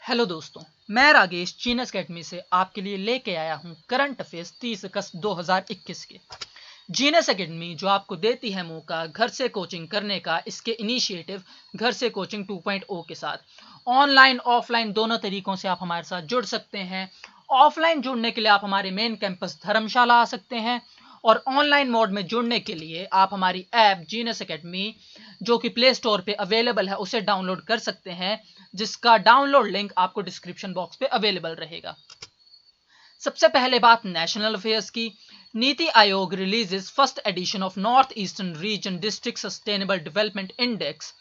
Hello दोस्तों, मैं Ragesh genus academy से आपके लिए लेके आया हूं करंट अफेयर्स 30 अगस्त 2021 के। जीनस अकेडमी जो आपको देती है मौका घर से कोचिंग करने का, इसके इनिशिएटिव घर से कोचिंग 2.0 के साथ ऑनलाइन ऑफलाइन दोनों तरीकों से आप हमारे साथ जुड़ सकते हैं। ऑफलाइन जुड़ने के लिए आप हमारे मेन कैंपस धर्मशाला आ सकते हैं और ऑनलाइन मोड में जुड़ने के लिए आप हमारी ऐप जीनस अकेडमी जो कि प्ले स्टोर पे अवेलेबल है उसे डाउनलोड कर सकते हैं, जिसका डाउनलोड लिंक आपको डिस्क्रिप्शन बॉक्स पे अवेलेबल रहेगा। सबसे पहले बात नेशनल अफेयर्स की। NITI Aayog releases first edition of north eastern region district sustainable development index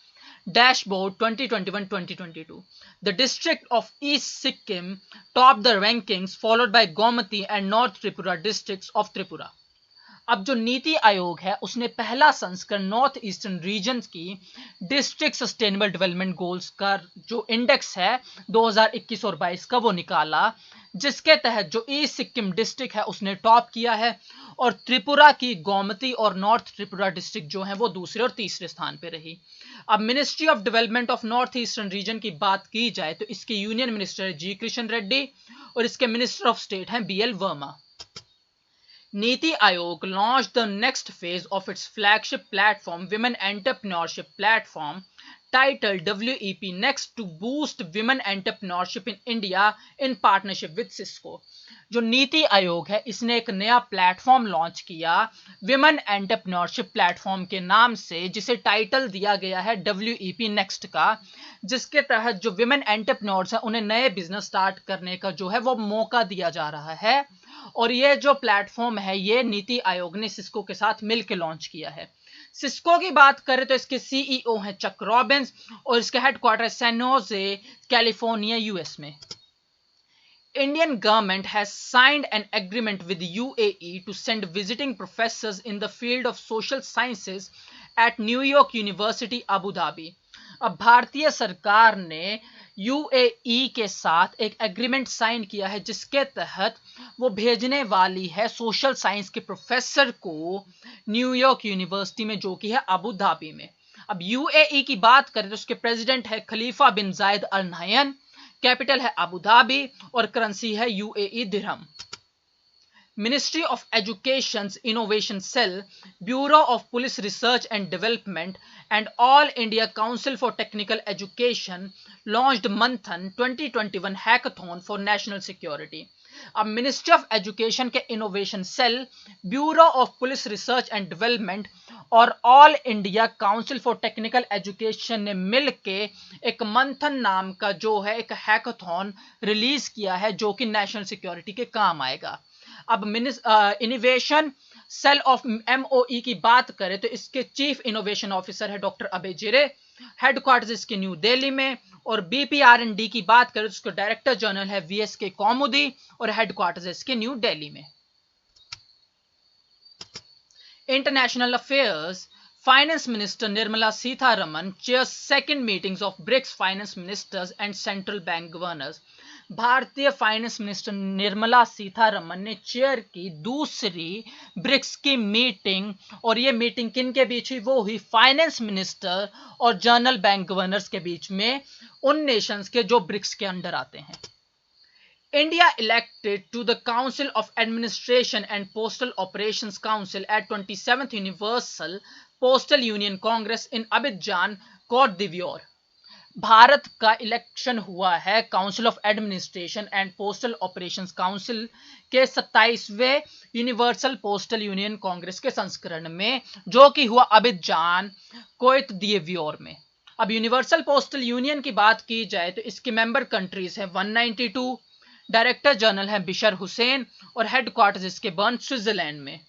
dashboard 2021-2022. The district of East Sikkim topped the rankings, followed by Gomati and North Tripura districts of Tripura. अब जो नीति आयोग है उसने पहला संस्करण north eastern region की district sustainable development goals का जो index है 2021 और 22 का वो निकाला, जिसके तहत जो ईस्ट सिक्किम डिस्ट्रिक्ट है उसने टॉप किया है और त्रिपुरा की गोमती और नॉर्थ त्रिपुरा डिस्ट्रिक्ट जो है वो दूसरे और तीसरे स्थान पे रही। अब ministry of development of north eastern region की बात की जाए तो इसके यूनियन मिनिस्टर है जी कृष्ण रेड्डी और इसके मिनिस्टर ऑफ स्टेट हैं BL Verma. Niti Aayog launched the next phase of its flagship platform, Women Entrepreneurship Platform, titled WEP Next, to boost women entrepreneurship in India in partnership with Cisco. जो नीति आयोग है इसने एक नया platform launch किया women entrepreneurship platform के नाम से, जिसे टाइटल दिया गया है WEP नेक्स्ट का, जिसके तहत जो विमेन एंटरप्रेन्योर्स हैं उन्हें नए बिजनेस स्टार्ट करने का जो है वो मौका दिया जा रहा है। और ये जो प्लेटफॉर्म है ये नीति आयोग ने सिस्को के साथ मिलकर लॉन्च किया है। सिस्को की बात करें तो इसके सीईओ हैं चक रॉबिन्स और इसके headquarter San Jose, California, US में। Indian government has signed an agreement with UAE to send visiting professors in the field of social sciences at New York University, Abu Dhabi. अब भारतीय सरकार ने UAE के साथ एक एग्रीमेंट साइन किया है जिसके तहत वो भेजने वाली है सोशल साइंस के प्रोफेसर को न्यूयॉर्क यूनिवर्सिटी में, जो कि है अबू धाबी में। अब यूएई की बात करें तो उसके प्रेसिडेंट है खलीफा बिन जायद अल नहयान, कैपिटल है अबू धाबी और करेंसी है UAE dirham. Ministry of Education's Innovation Cell, Bureau of Police Research and Development, and All India Council for Technical Education launched Manthan 2021 Hackathon for National Security. अब ministry of education के innovation cell, bureau of police research and development और all India council for technical education ने मिलके एक मंथन नाम का जो है एक हैकाथॉन रिलीज किया है जो कि नेशनल सिक्योरिटी के काम आएगा। अब इनोवेशन सेल ऑफ एमओई की बात करें तो इसके चीफ इनोवेशन ऑफिसर है डॉक्टर अभय जिरे, हेडक्वार्टर्स इसके न्यू दिल्ली में। और बीपीआरएनडी की बात करें तो उसका डायरेक्टर जनरल है वीएसके कौमुदी और हेडक्वार्टर्स इसके न्यू दिल्ली में। International affairs, finance minister Nirmala Sitharaman chairs second meetings of BRICS finance ministers and central bank governors. भारतीय फाइनेंस मिनिस्टर निर्मला सीतारमन ने चेयर की दूसरी ब्रिक्स की मीटिंग, और ये मीटिंग किन के बीच हुई? वो हुई फाइनेंस मिनिस्टर और जनरल बैंक गवर्नर्स के बीच में, उन नेशंस के जो ब्रिक्स के अंडर आते हैं। India elected to the Council of Administration and Postal Operations Council at 27th Universal Postal Union Congress in Abidjan, Côte d'Ivoire. Bharat का इलेक्शन हुआ है council of administration and postal operations council के 27वें universal postal union Congress के संस्करण में, जो कि हुआ अबिजान, कोत दिवोर में। अब यूनिवर्सल पोस्टल यूनियन की बात की जाए तो इसकी मेंबर कंट्रीज हैं 192, डायरेक्टर जनरल है बिशर हुसैन और हेडक्वार्टर्स इसके बर्न, स्विट्जरलैंड में।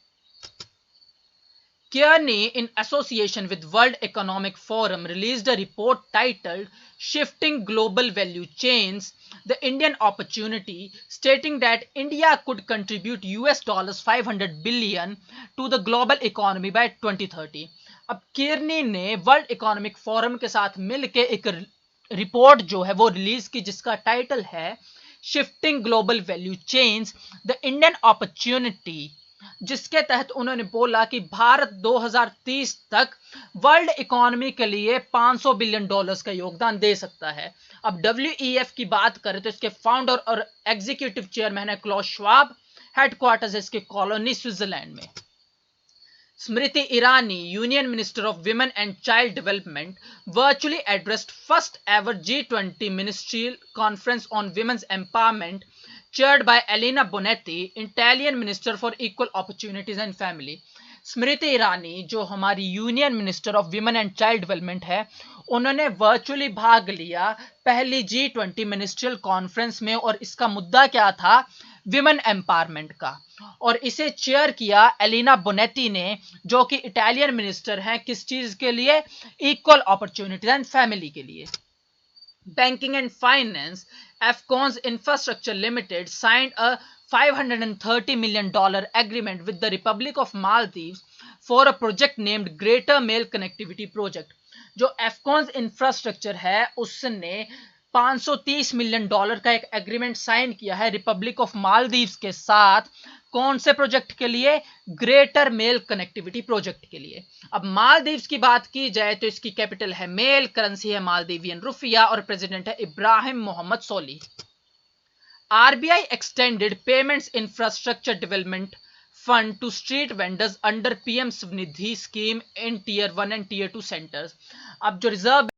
Kearney, in association with World Economic Forum, released a report titled Shifting Global Value Chains, The Indian Opportunity, stating that India could contribute $500 billion to the global economy by 2030. अब केर्नी ने world economic forum के साथ मिलकर एक report जो है वो release की जिसका टाइटल है shifting global value chains, the Indian opportunity जिसके तहत उन्होंने बोला कि भारत 2030 तक वर्ल्ड इकोनॉमी के लिए $500 बिलियन का योगदान दे सकता है। अब WEF की बात करें तो इसके फाउंडर और एग्जीक्यूटिव चेयरमैन है क्लॉस श्वाब, हेडक्वार्टर्स है इसके कॉलोनी स्विट्जरलैंड में। Smriti Irani, union minister of women and child development, virtually addressed first ever G20 ministerial conference on women's empowerment chaired by Elena Bonetti, Italian Minister for Equal Opportunities and Family। Smriti Irani जो हमारी union minister of women and child development है, उन्होंने virtually भाग लिया पहली G20 ministerial conference में और इसका मुद्दा क्या था? विमेन एम्पावरमेंट का। और इसे चेयर किया एलिना बोनेटी ने, जो कि इटालियन मिनिस्टर हैं किस चीज के लिए? इक्वल अपॉर्चुनिटीज एंड फैमिली के लिए। Banking and Finance, Afcons Infrastructure Limited signed a $530 million agreement with the Republic of Maldives for a project named Greater Mail Connectivity Project। जो Afcons Infrastructure है उसने $530 मिलियन का एक एग्रीमेंट साइन किया है Republic of Maldives के साथ। कौन से प्रोजेक्ट के लिए? ग्रेटर मेल कनेक्टिविटी प्रोजेक्ट के लिए। अब मालदीव्स की बात की जाए तो इसकी कैपिटल है मेल, करेंसी है मालदीवियन रुपया और प्रेसिडेंट है इब्राहिम मोहम्मद सोली। RBI extended payments infrastructure development fund to street vendors under PM Swanidhi scheme in tier 1 and tier 2 centers। अब जो रिजर्व